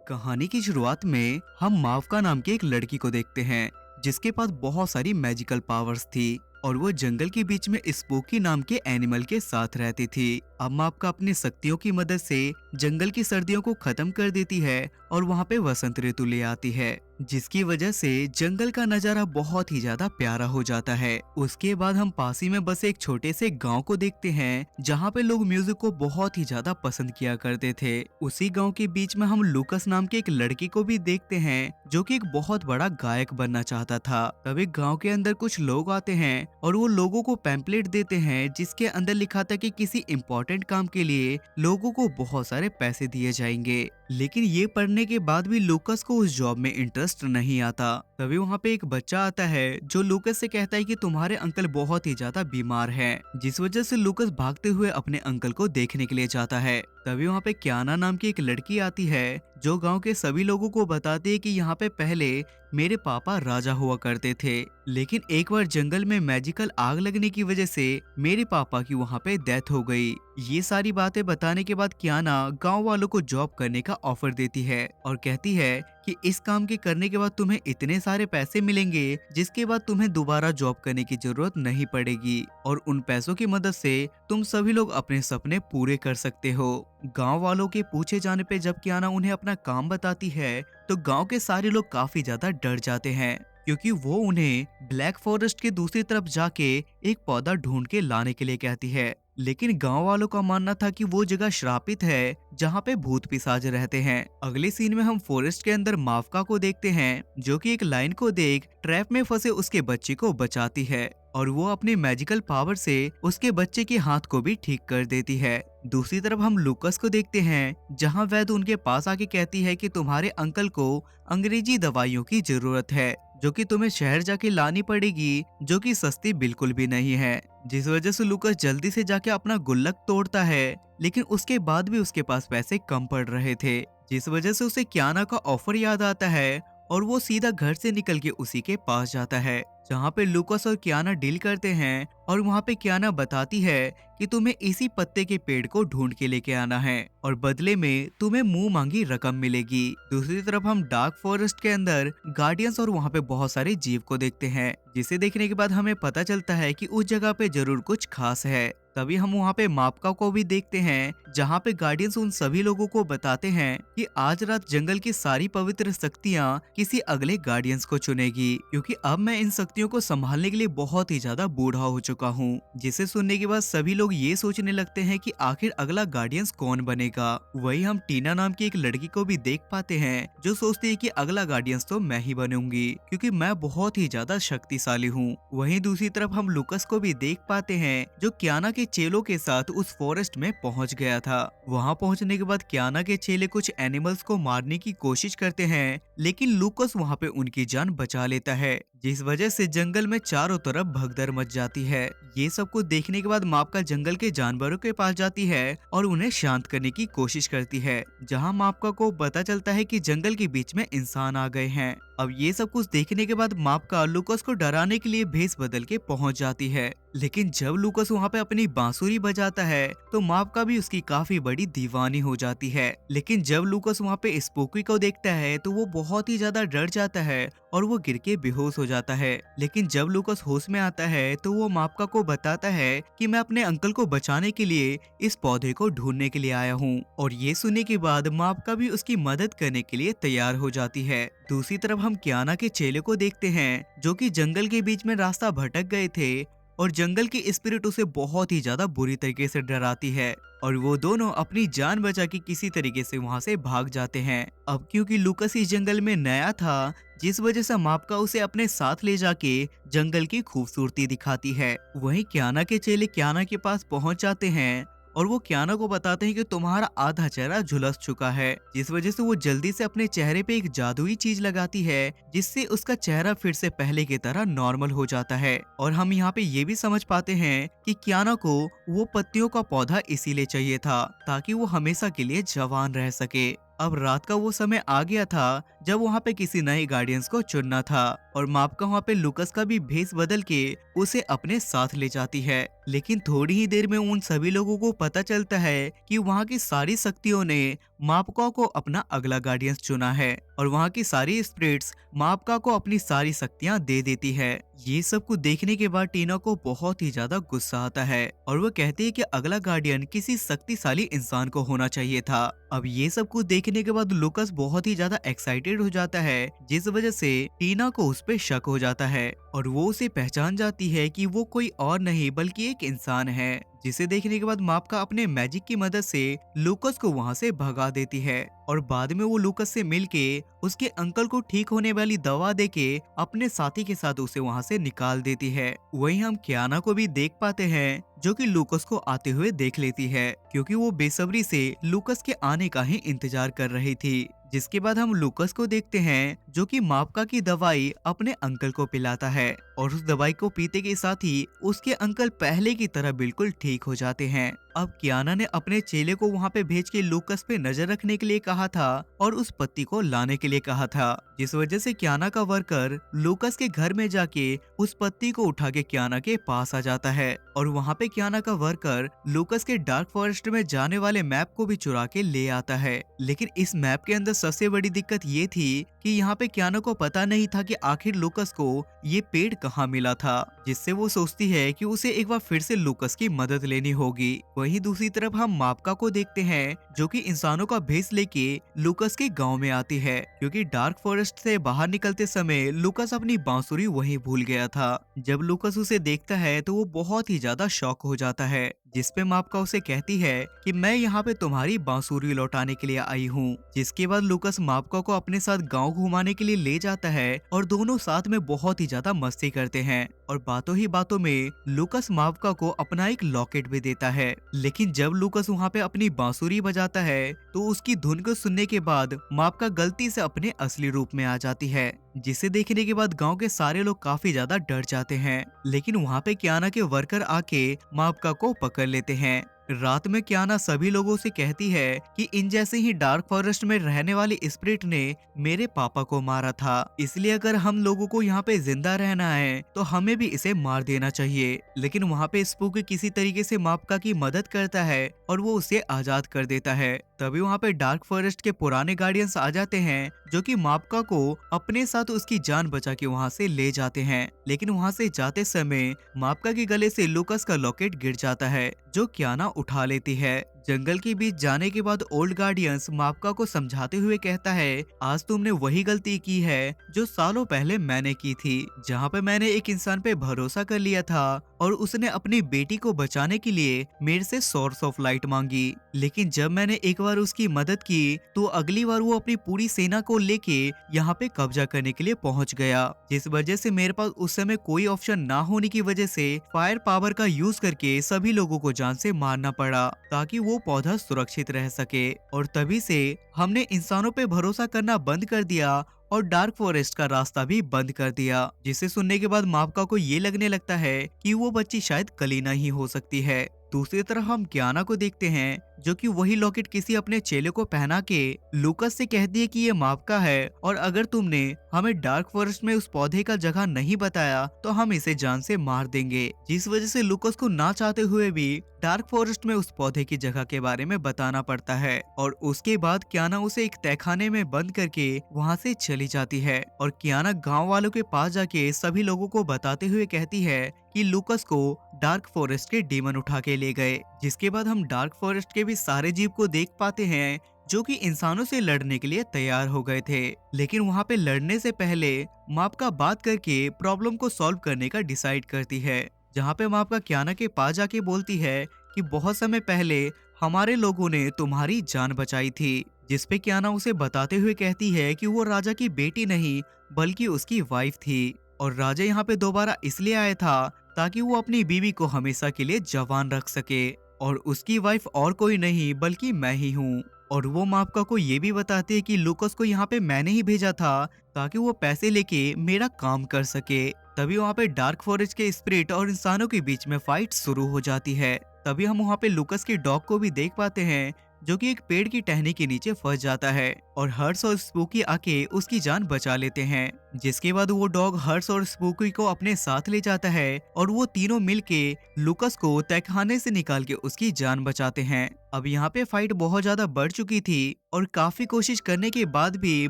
कहानी की शुरुआत में हम मावका नाम की एक लड़की को देखते हैं जिसके पास बहुत सारी मैजिकल पावर्स थी और वो जंगल के बीच में स्पूकी नाम के एनिमल के साथ रहती थी। अब मावका अपनी शक्तियों की मदद से जंगल की सर्दियों को खत्म कर देती है और वहाँ पे वसंत ऋतु ले आती है, जिसकी वजह से जंगल का नजारा बहुत ही ज्यादा प्यारा हो जाता है। उसके बाद हम पास ही में बसे एक छोटे से गांव को देखते हैं जहाँ पे लोग म्यूजिक को बहुत ही ज्यादा पसंद किया करते थे। उसी गांव के बीच में हम लूकस नाम के एक लड़की को भी देखते हैं जो कि एक बहुत बड़ा गायक बनना चाहता था। तभी गांव के अंदर कुछ लोग आते हैं और वो लोगों को पैम्पलेट देते हैं जिसके अंदर लिखा था कि किसी इम्पोर्टेंट काम के लिए लोगों को बहुत सारे पैसे दिए जाएंगे। लेकिन ये पढ़ने के बाद भी लूकस को उस जॉब में इंटरेस्ट नहीं आता। तभी वहाँ पे एक बच्चा आता है जो लूकस से कहता है कि तुम्हारे अंकल बहुत ही ज्यादा बीमार हैं, जिस वजह से लूकस भागते हुए अपने अंकल को देखने के लिए जाता है। तभी वहाँ पे क्याना नाम की एक लड़की आती है जो गांव के सभी लोगों को बताती है कि यहाँ पे पहले मेरे पापा राजा हुआ करते थे, लेकिन एक बार जंगल में मैजिकल आग लगने की वजह से मेरे पापा की वहाँ पे डेथ हो गई। ये सारी बातें बताने के बाद क्याना गांव वालों को जॉब करने का ऑफर देती है और कहती है कि इस काम के करने के बाद तुम्हें इतने सारे पैसे मिलेंगे जिसके बाद तुम्हें दोबारा जॉब करने की जरूरत नहीं पड़ेगी और उन पैसों की मदद से तुम सभी लोग अपने सपने पूरे कर सकते हो। गांव वालों के पूछे जाने पे जब क्याना उन्हें अपना काम बताती है तो गांव के सारे लोग काफी ज्यादा डर जाते हैं, क्योंकि वो उन्हें ब्लैक फॉरेस्ट के दूसरी तरफ जाके एक पौधा ढूंढ के लाने के लिए कहती है। लेकिन गांव वालों का मानना था कि वो जगह श्रापित है जहाँ पे भूत पिशाच रहते हैं। अगले सीन में हम फॉरेस्ट के अंदर मावका को देखते हैं जो कि एक लाइन को देख ट्रैप में फंसे उसके बच्चे को बचाती है और वो अपने मैजिकल पावर से उसके बच्चे के हाथ को भी ठीक कर देती है। दूसरी तरफ हम लूकस को देखते हैं जहाँ वैद्य उनके पास आके कहती है कि तुम्हारे अंकल को अंग्रेजी दवाइयों की जरूरत है जो कि तुम्हें शहर जाके लानी पड़ेगी, जो कि सस्ती बिल्कुल भी नहीं है। जिस वजह से लूकस जल्दी से जाके अपना गुल्लक तोड़ता है, लेकिन उसके बाद भी उसके पास पैसे कम पड़ रहे थे, जिस वजह से उसे क्याना का ऑफर याद आता है और वो सीधा घर से निकल के उसी के पास जाता है जहाँ पे लूकस और क्याना डील करते हैं। और वहाँ पे क्याना बताती है कि तुम्हें इसी पत्ते के पेड़ को ढूंढ के लेके आना है और बदले में तुम्हें मुंह मांगी रकम मिलेगी। दूसरी तरफ हम डार्क फॉरेस्ट के अंदर गार्डियंस और वहाँ पे बहुत सारे जीव को देखते हैं, जिसे देखने के बाद हमें पता चलता है कि उस जगह पे जरूर कुछ खास है। तभी हम वहाँ पे मापका को भी देखते हैं जहाँ पे गार्डियंस उन सभी लोगों को बताते हैं कि आज रात जंगल की सारी पवित्र शक्तियाँ किसी अगले गार्डियंस को चुनेगी, क्योंकि अब मैं इन शक्तियों को संभालने के लिए बहुत ही ज्यादा बूढ़ा हो चुका हूँ। जिसे सुनने के बाद सभी लोग ये सोचने लगते हैं कि आखिर अगला गार्डियंस कौन बनेगा। वही हम टीना नाम की एक लड़की को भी देख पाते हैं जो सोचती है कि अगला गार्डियंस तो मैं ही बनूंगी क्योंकि मैं बहुत ही ज्यादा शक्तिशाली हूँ। वहीं दूसरी तरफ हम लूकस को भी देख पाते हैं जो क्याना के चेलों के साथ उस फॉरेस्ट में पहुंच गया था। वहां पहुंचने के बाद क्याना के चेले कुछ एनिमल्स को मारने की कोशिश करते हैं, लेकिन लूकस वहां पे उनकी जान बचा लेता है, जिस वजह से जंगल में चारों तरफ भगदड़ मच जाती है। ये सब कुछ देखने के बाद मापका जंगल के जानवरों के पास जाती है और उन्हें शांत करने की कोशिश करती है, जहां मापका को पता चलता है कि जंगल के बीच में इंसान आ गए हैं। अब ये सब कुछ देखने के बाद मापका लूकस को डराने के लिए भेस बदल के पहुंच जाती है, लेकिन जब लूकस वहाँ पे अपनी बांसुरी बजाता है तो मापका भी उसकी काफी बड़ी दीवानी हो जाती है। लेकिन जब लूकस वहाँ पे स्पूकी को देखता है तो वो बहुत ही ज्यादा डर जाता है और वो गिर के बेहोश हो जाता है। लेकिन जब लूकस होश में आता है तो वो मापका को बताता है कि मैं अपने अंकल को बचाने के लिए इस पौधे को ढूंढने के लिए आया हूँ, और ये सुनने के बाद मापका भी उसकी मदद करने के लिए तैयार हो जाती है। दूसरी तरफ हम क्याना के चेले को देखते हैं जो कि जंगल के बीच में रास्ता भटक गए थे और जंगल की स्पिरिट उसे बहुत ही ज्यादा बुरी तरीके से डराती है और वो दोनों अपनी जान बचा के किसी तरीके से वहां से भाग जाते हैं। अब क्योंकि लूकस इस जंगल में नया था, जिस वजह से मापका उसे अपने साथ ले जाके जंगल की खूबसूरती दिखाती है। वहीं क्याना के चेले क्याना के पास पहुंच जाते हैं और वो क्याना को बताते हैं कि तुम्हारा आधा चेहरा झुलस चुका है, जिस वजह से वो जल्दी से अपने चेहरे पे एक जादुई चीज लगाती है जिससे उसका चेहरा फिर से पहले की तरह नॉर्मल हो जाता है। और हम यहाँ पे ये भी समझ पाते हैं कि क्याना को वो पत्तियों का पौधा इसीलिए चाहिए था ताकि वो हमेशा के लिए जवान रह सके। अब रात का वो समय आ गया था जब वहाँ पे किसी नए गार्डियंस को चुनना था और मापका वहाँ पे लूकस का भी भेस बदल के उसे अपने साथ ले जाती है। लेकिन थोड़ी ही देर में उन सभी लोगों को पता चलता है कि वहाँ की सारी शक्तियों ने मापका को अपना अगला गार्डियंस चुना है और वहाँ की सारी स्पिरिट्स मापका को अपनी सारी शक्तियाँ दे देती है। ये सब कुछ देखने के बाद टीना को बहुत ही ज्यादा गुस्सा आता है और वो कहती है कि अगला गार्डियन किसी शक्तिशाली इंसान को होना चाहिए था। अब ये सब कुछ देखने के बाद लूकस बहुत ही ज्यादा एक्साइटेड हो जाता है, जिस वजह से टीना को उस पे शक हो जाता है और वो उसे पहचान जाती है कि वो कोई और नहीं बल्कि एक इंसान है, जिसे देखने के बाद मापका अपने मैजिक की मदद से लूकस को वहाँ से भगा देती है और बाद में वो लूकस से मिलके उसके अंकल को ठीक होने वाली दवा देके अपने साथी के साथ उसे वहाँ से निकाल देती है। वहीं हम कियाना को भी देख पाते हैं जो कि लूकस को आते हुए देख लेती है, क्योंकि वो बेसब्री से लूकस के आने का ही इंतजार कर रही थी। जिसके बाद हम लूकस को देखते हैं जो कि मापका की दवाई अपने अंकल को पिलाता है और उस दवाई को पीते के साथ ही उसके अंकल पहले की तरह बिल्कुल ठीक हो जाते हैं। अब कियाना ने अपने चेले को वहाँ पे भेज के लूकस पे नजर रखने के लिए कहा था और उस पत्ती को लाने के लिए कहा था, जिस वजह से कियाना का वर्कर लूकस के घर में जाके उस पत्ती को उठा के कियाना के पास आ जाता है और वहाँ पे कियाना का वर्कर लूकस के डार्क फॉरेस्ट में जाने वाले मैप को भी चुरा के ले आता है। लेकिन इस मैप के अंदर सबसे बड़ी दिक्कत ये थी कि यहाँ पे कियाना को पता नहीं था कि आखिर लूकस को ये पेड़ कहाँ मिला था, जिससे वो सोचती है कि उसे एक बार फिर से लूकस की मदद लेनी होगी। वहीं दूसरी तरफ हम मापका को देखते हैं जो कि इंसानों का भेस लेके लूकस के गांव में आती है, क्योंकि डार्क फॉरेस्ट से बाहर निकलते समय लूकस अपनी बांसुरी वहीं भूल गया था। जब लूकस उसे देखता है तो वो बहुत ही ज्यादा शॉक हो जाता है, जिसपे मापका उसे कहती है कि मैं यहाँ पे तुम्हारी बांसुरी लौटाने के लिए आई हूँ। जिसके बाद लूकस मापका को अपने साथ गांव घुमाने के लिए ले जाता है और दोनों साथ में बहुत ही ज्यादा मस्ती करते हैं और बातों ही बातों में लूकस मापका को अपना एक लॉकेट भी देता है। लेकिन जब लूकस वहाँ पे अपनी बांसुरी बजाता है तो उसकी धुन को सुनने के बाद मापका गलती से अपने असली रूप में आ जाती है, जिसे देखने के बाद गांव के सारे लोग काफी ज्यादा डर जाते हैं। लेकिन वहाँ पे कियाना के वर्कर आके मापका को पकड़ लेते हैं। रात में कियाना सभी लोगों से कहती है कि इन जैसे ही डार्क फॉरेस्ट में रहने वाली स्पिरिट ने मेरे पापा को मारा था, इसलिए अगर हम लोगों को यहाँ पे जिंदा रहना है तो हमें भी इसे मार देना चाहिए। लेकिन वहाँ पे स्पूकी किसी तरीके से मापका की मदद करता है और वो उसे आजाद कर देता है। तभी वहाँ पे डार्क फॉरेस्ट के पुराने गार्डियंस आ जाते हैं जो कि मापका को अपने साथ उसकी जान बचा के वहाँ से ले जाते हैं। लेकिन वहाँ से जाते समय मापका के गले से लूकस का लॉकेट गिर जाता है जो कियाना उठा लेती है। जंगल के बीच जाने के बाद ओल्ड गार्डियंस मापका को समझाते हुए कहता है, आज तुमने वही गलती की है जो सालों पहले मैंने की थी, जहाँ पे मैंने एक इंसान पे भरोसा कर लिया था और उसने अपनी बेटी को बचाने के लिए मेरे से सोर्स ऑफ लाइट मांगी। लेकिन जब मैंने एक बार उसकी मदद की तो अगली बार वो अपनी पूरी सेना को लेके यहाँ पे कब्जा करने के लिए पहुँच गया, जिस वजह से मेरे पास उस समय कोई ऑप्शन ना होने की वजह से फायर पावर का यूज करके सभी लोगों को जान से मारना पड़ा ताकि वो पौधा सुरक्षित रह सके। और तभी से हमने इंसानों पे भरोसा करना बंद कर दिया और डार्क फॉरेस्ट का रास्ता भी बंद कर दिया। जिसे सुनने के बाद मापका को ये लगने लगता है कि वो बच्ची शायद कलीना ही हो सकती है। दूसरी तरफ हम कियाना को देखते हैं जो कि वही लॉकेट किसी अपने चेले को पहना के लूकस से कहती है कि ये मापका है और अगर तुमने हमें डार्क फॉरेस्ट में उस पौधे का जगह नहीं बताया तो हम इसे जान से मार देंगे। जिस वजह से लूकस को ना चाहते हुए भी डार्क फॉरेस्ट में उस पौधे की जगह के बारे में बताना पड़ता है और उसके बाद कियाना उसे एक तहखाने में बंद करके वहाँ से चली जाती है और कियाना गाँव वालों के पास जाके सभी लोगों को बताते हुए कहती है कि लूकस को डार्क फॉरेस्ट के डीमन उठा के ले गए। जिसके बाद हम डार्क फॉरेस्ट के भी सारे जीव को देख पाते हैं जो कि इंसानों से लड़ने के लिए तैयार हो गए थे। लेकिन वहाँ पे लड़ने से पहले मापका बात करके प्रॉब्लम को सॉल्व करने का डिसाइड करती है, जहाँ पे मापका कियाना के पास जाके बोलती है कि बहुत समय पहले हमारे लोगों ने तुम्हारी जान बचाई थी। जिसपे कियाना उसे बताते हुए कहती है कि वो राजा की बेटी नहीं बल्कि उसकी वाइफ थी और राजा यहाँ पे दोबारा इसलिए आया था ताकि वो अपनी बीवी को हमेशा के लिए जवान रख सके और उसकी वाइफ और कोई नहीं बल्कि मैं ही हूँ। और वो मापका को ये भी बताते हैं कि लूकस को यहाँ पे मैंने ही भेजा था ताकि वो पैसे लेके मेरा काम कर सके। तभी वहाँ पे डार्क फॉरेस्ट के स्पिरिट और इंसानों के बीच में फाइट शुरू हो जाती है। तभी हम वहाँ पे लूकस के डॉग को भी देख पाते हैं जो कि एक पेड़ की टहनी के नीचे फंस जाता है और हर्ष और स्पूकी आके उसकी जान बचा लेते हैं। जिसके बाद वो डॉग हर्ष और स्पूकी को अपने साथ ले जाता है और वो तीनों मिलके लुकस को तहखाने से निकाल के उसकी जान बचाते हैं। अब यहाँ पे फाइट बहुत ज्यादा बढ़ चुकी थी और काफी कोशिश करने के बाद भी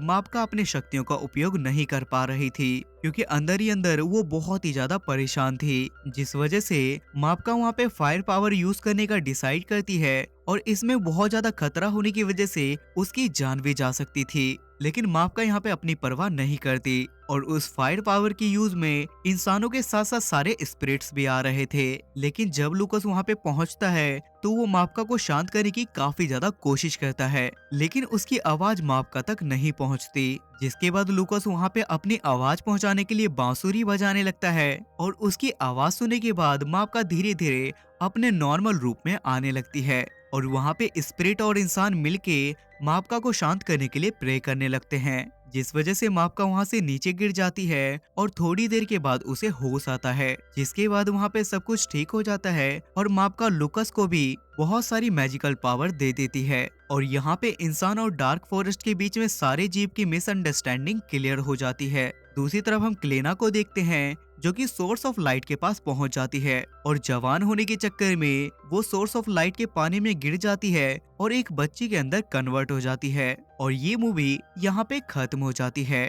माप्का अपने शक्तियों का उपयोग नहीं कर पा रही थी, क्योंकि अंदर ही अंदर वो बहुत ही ज्यादा परेशान थी। जिस वजह से माप्का वहाँ पे फायर पावर यूज करने का डिसाइड करती है और इसमें बहुत ज्यादा खतरा होने की वजह से उसकी जान भी जा सकती थी। लेकिन माप्का यहाँ पे अपनी परवाह नहीं करती और उस फायर पावर की यूज में इंसानों के साथ साथ सारे स्पिरिट्स भी आ रहे थे। लेकिन जब लुकस वहाँ पे पहुँचता है तो वो माप्का को शांत करने की काफी ज्यादा कोशिश करता है, लेकिन उसकी आवाज माप्का तक नहीं पहुँचती। जिसके बाद लुकस वहाँ पे अपनी आवाज पहुँचाने के लिए बांसुरी बजाने लगता है और उसकी आवाज सुनने के बाद माप्का धीरे धीरे अपने नॉर्मल रूप में आने लगती है और वहाँ पे स्पिरिट और इंसान मिलके माप्का को शांत करने के लिए प्रे करने लगते हैं। जिस वजह से माप्का वहाँ से नीचे गिर जाती है और थोड़ी देर के बाद उसे होश आता है। जिसके बाद वहाँ पे सब कुछ ठीक हो जाता है और माप्का लुकस को भी बहुत सारी मैजिकल पावर दे देती है और यहाँ पे इंसान और डार्क फॉरेस्ट के बीच में सारे जीव की मिसअंडरस्टैंडिंग क्लियर हो जाती है। दूसरी तरफ हम क्लेना को देखते हैं जो कि सोर्स ऑफ लाइट के पास पहुंच जाती है और जवान होने के चक्कर में वो सोर्स ऑफ लाइट के पानी में गिर जाती है और एक बच्ची के अंदर कन्वर्ट हो जाती है और ये मूवी यहाँ पे खत्म हो जाती है।